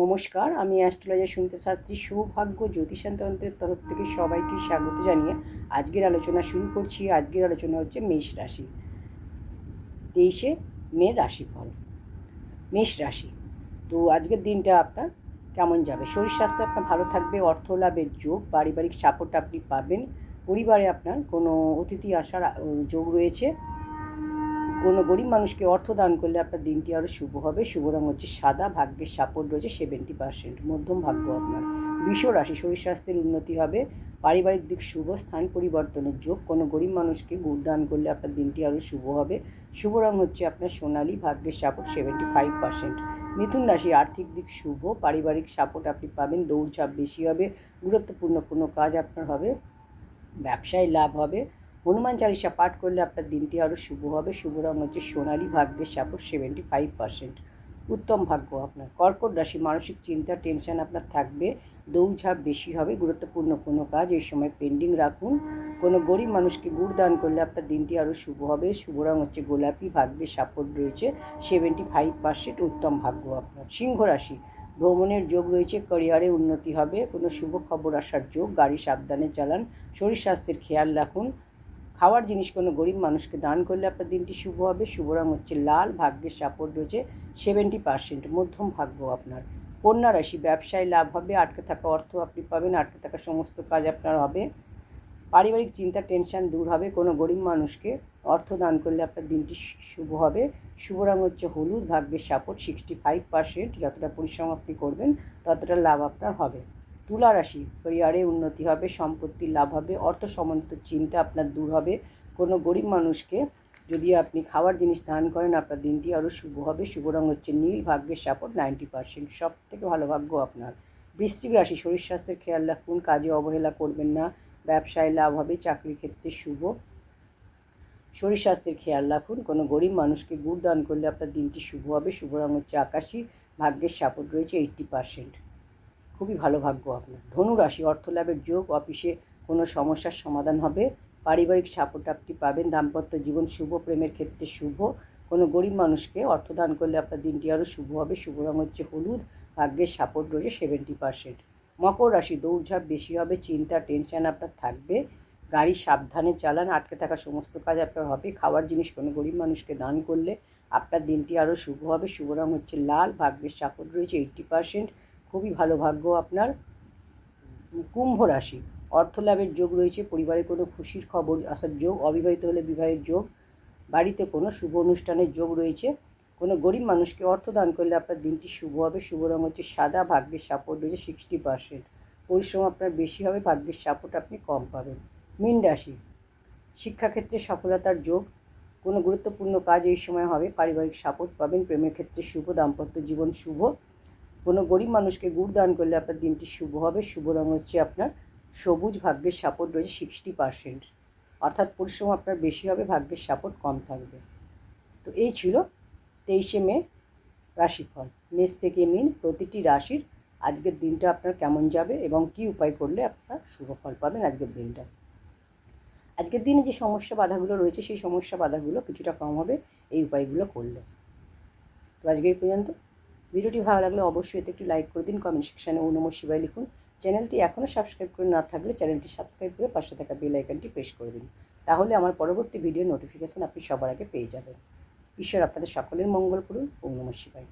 নমস্কার, আমি অ্যাস্ট্রোলজার সুমিতা শাস্ত্রী সৌভাগ্য জ্যোতিষতন্ত্রের তরফ থেকে সবাইকে স্বাগত জানিয়ে আজকের আলোচনা শুরু করছি। আজকের আলোচনা হচ্ছে মেষ রাশি, 23 মে রাশিফল। মেষ রাশি, তো আজকের দিনটা আপনার কেমন যাবে? শরীর স্বাস্থ্য আপনার ভালো থাকবে, অর্থ লাভের যোগ, পারিবারিক সাপোর্ট আপনি পাবেন, পরিবারে আপনার কোনো অতিথি আসার যোগ রয়েছে, কোনো গরিব মানুষকে অর্থ দান করলে আপনার দিনটি আরও শুভ হবে। শুভ রঙ হচ্ছে সাদা, ভাগ্যের সাপোর্ট রয়েছে 70%, মধ্যম ভাগ্য আপনার। বৃষ রাশি, শরীর স্বাস্থ্যের উন্নতি হবে, পারিবারিক দিক শুভ, স্থান পরিবর্তনের যোগ, কোনো গরিব মানুষকে গুড় দান করলে আপনার দিনটি আরও শুভ হবে। শুভ রঙ হচ্ছে আপনার সোনালি, ভাগ্যের সাপোর্ট 75%। মিথুন রাশি, আর্থিক দিক শুভ, পারিবারিক সাপোর্ট আপনি পাবেন, দৌড়ঝাঁপ বেশি হবে, গুরুত্বপূর্ণ কোনো কাজ আপনার হবে, ব্যবসায় লাভ হবে। হনুমান চালিসা পাঠ করলে আপনার দিনটি আরও শুভ হবে। শুভ রঙ হচ্ছে সোনালি, ভাগ্যের সাপোর্ট 75%। উত্তম ভাগ্য আপনার। কর্কট রাশি, মানসিক চিন্তা টেনশন আপনার থাকবে, দৌড়ঝাঁপ বেশি হবে, গুরুত্বপূর্ণ কোনো কাজ এই সময় পেন্ডিং রাখুন। কোনো গরিব মানুষকে গুড় দান করলে আপনার দিনটি আরও শুভ হবে। শুভ রঙ হচ্ছে গোলাপি, ভাগ্যের সাপোর্ট রয়েছে 75%। উত্তম ভাগ্য আপনার। সিংহ রাশি, ভ্রমণের যোগ রয়েছে, ক্যারিয়ারে উন্নতি হবে, কোনো শুভ খবর আসার যোগ, গাড়ি সাবধানে চালান, শরীর স্বাস্থ্যের খেয়াল রাখুন। খাওয়ার জিনিস কোনো গরিব মানুষকে দান করলে আপনার দিনটি শুভ হবে। শুভ রঙ হচ্ছে লাল, ভাগ্যের সাপোর্ট রয়েছে 70%, মধ্যম ভাগ্য আপনার। কন্যা রাশি, ব্যবসায় লাভ হবে, আটকে থাকা অর্থ আপনি পাবেন, আটকে থাকা সমস্ত কাজ আপনার হবে, পারিবারিক চিন্তা টেনশন দূর হবে, কোনো গরিব মানুষকে অর্থ দান করলে আপনার দিনটি শুভ হবে। শুভ রঙ হচ্ছে হলুদ, ভাগ্যের সাপোর্ট 65%, যতটা পরিশ্রম আপনি করবেন ততটা লাভ আপনার হবে। তুলা রাশি, ক্যারিয়ারে উন্নতি হবে, সম্পত্তির লাভ হবে, অর্থ সম্বন্ধিত চিন্তা আপনার দূর হবে, কোনো গরিব মানুষকে যদি আপনি খাওয়ার জিনিস দান করেন আপনার দিনটি আরও শুভ হবে। শুভ রঙ হচ্ছে নীল, ভাগ্যের সাপোর্ট 90%, সব থেকে ভালো ভাগ্য আপনার। বৃশ্চিক রাশি, শরীর স্বাস্থ্যের খেয়াল রাখুন, কাজে অবহেলা করবেন না, ব্যবসায় লাভ হবে, চাকরির ক্ষেত্রে শুভ, শরীর স্বাস্থ্যের খেয়াল রাখুন, কোনো গরিব মানুষকে গুড় দান করলে আপনার দিনটি শুভ হবে। শুভ রঙ হচ্ছে আকাশি, ভাগ্যের সাপোর্ট রয়েছে 80%, খুবই ভালো ভাগ্য আপনার। ধনু রাশি, অর্থ লাভের যোগ, অফিসে কোনো সমস্যার সমাধান হবে, পারিবারিক সাপোর্ট আপনি পাবেন, দাম্পত্য জীবন শুভ, প্রেমের ক্ষেত্রে শুভ, কোনো গরিব মানুষকে অর্থ দান করলে আপনার দিনটি আরও শুভ হবে। শুভ রঙ হচ্ছে হলুদ, ভাগ্যের সাপোর্ট রয়েছে 70%। মকর রাশি, দৌড়ঝাঁপ বেশি হবে, চিন্তা টেনশন আপনার থাকবে, গাড়ি সাবধানে চালান, আটকে থাকা সমস্ত কাজ আপনার হবে, খাওয়ার জিনিস কোনো গরিব মানুষকে দান করলে আপনার দিনটি আরও শুভ হবে। শুভ রঙ হচ্ছে লাল, ভাগ্যের সাপোর্ট রয়েছে 80%, খুবই ভালো ভাগ্য আপনার। কুম্ভ রাশি, অর্থ লাভের যোগ রয়েছে, পরিবারে কোনো খুশির খবর আসার যোগ, অবিবাহিত হলে বিবাহের যোগ, বাড়িতে কোনো শুভ অনুষ্ঠানের যোগ রয়েছে, কোনো গরিব মানুষকে অর্থ দান করলে আপনার দিনটি শুভ হবে। শুভ রঙ হচ্ছে সাদা, ভাগ্যের সাপোর্ট রয়েছে 60%, পরিশ্রম আপনার বেশি হবে, ভাগ্যের সাপোর্ট আপনি কম পাবেন। মীন রাশি, শিক্ষাক্ষেত্রে সফলতার যোগ, কোনো গুরুত্বপূর্ণ কাজ এই সময় হবে, পারিবারিক সাপোর্ট পাবেন, প্রেমের ক্ষেত্রে শুভ, দাম্পত্য জীবন শুভ, কোনো গরিব মানুষকে গুড় দান করলে আপনার দিনটি শুভ হবে। শুভ রঙ হচ্ছে আপনার সবুজ, ভাগ্যের সাপোর্ট রয়েছে 60%, অর্থাৎ পরিশ্রম আপনার বেশি হবে, ভাগ্যের সাপোর্ট কম থাকবে। তো এই ছিল 23 মে রাশিফল। মেষ থেকে মীন, প্রতিটি রাশির আজকের দিনটা আপনার কেমন যাবে এবং কী উপায় করলে আপনার শুভ ফল পাবেন আজকের দিনটা। আজকের দিনে যে সমস্যা বাধাগুলো রয়েছে সেই সমস্যা বাধাগুলো কিছুটা কম হবে এই উপায়গুলো করলে। তো আজকের পর্যন্ত। ভিডিওটি ভালো লাগলে অবশ্যই এতে একটি লাইক করে দিন, কমেন্ট সেকশানে ওম নমঃ শিবায় লিখুন। চ্যানেলটি এখনও সাবস্ক্রাইব করে না থাকলে চ্যানেলটি সাবস্ক্রাইব করে পাশে থাকা বেল আইকনটি প্রেস করে দিন, তাহলে আমার পরবর্তী ভিডিও নোটিফিকেশান আপনি সবার আগে পেয়ে যাবেন। ঈশ্বর আপনাদের সকলের মঙ্গল করুন। ওম নমঃ শিবায়।